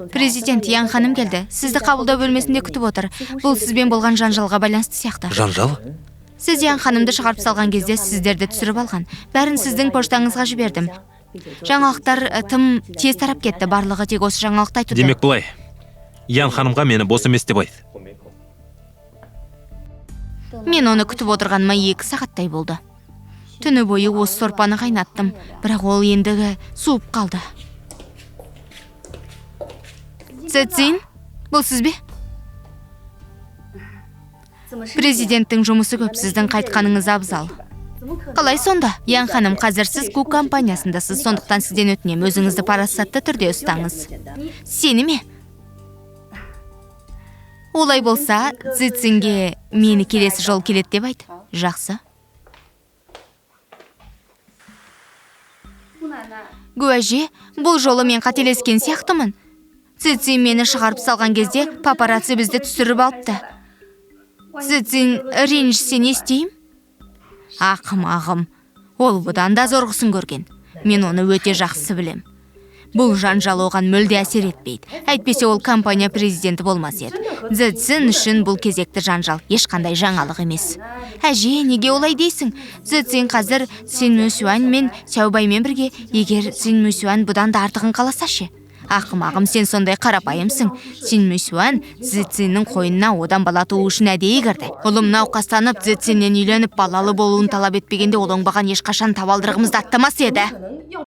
Президент Ян ханым келді. Сізді қабылдау бөлмесінде күтіп отыр. Бұл сізбен болған жанжалға байланысты сияқты. Жанжал? Сіз Ян ханымды шығарып салған кезде сіздерді түсіріп алған. Бәрін сіздің поштаңызға жібердім. Жаңалықтар тым тез тарап кетті. Барлығы тек осы жаңалықты айтуда. Демек бұлай. Ян ханымға мені бос емес деп айт. Мен оны күтіп отырғаныма 2 сағаттай болды. Түні бойы осы сорпаны қайнаттым, бірақ ол ендігі суып қалды. Цзин, бұл сіз бе? Президенттің жұмысы көп, сіздің қайтқаныңыз абзал. Қалай сонда? Ян ханым, қазір сіз Ку компаниясындасыз, сондықтан сізден өтінем, өзіңізді парасатты түрде ұстаңыз. Сені ме? Олай болса, Цзинге мені келесі жол келеді деп айт. Жақсы. Гуәже, бұл жолы мен қателескен сияқтымын. Цзин мені шығарып салған кезде папарацци бізді түсіріп алыпты. Цзин ренжісе не істеймін? Ақымағым, ол бұдан да зорғысын көрген. Мен оны өте жақсы білем. Бұл жанжал оған мүлде әсер етпейді. Әйтпесе ол компания президенті болмас еді. Цзин үшін бұл кезекті жанжал ешқандай жаңалық емес. Әже, неге олай дейсің? Цзин қазір Цзин Мусюань мен Сяобаймен бірге, егер Цзин Мусюань бұдан да артығын қаласа ше? Ақымағым, сен сондай қарапайымсың. Цзин Мусюань Цзиннің қойнына одан бала туу үшін әдейі кірді. Ұлым науқастанып, Цзиннен үйленіп балалы болуын талап етпегенде ол оңбаған ешқашан табалдырығымызды аттамас еді.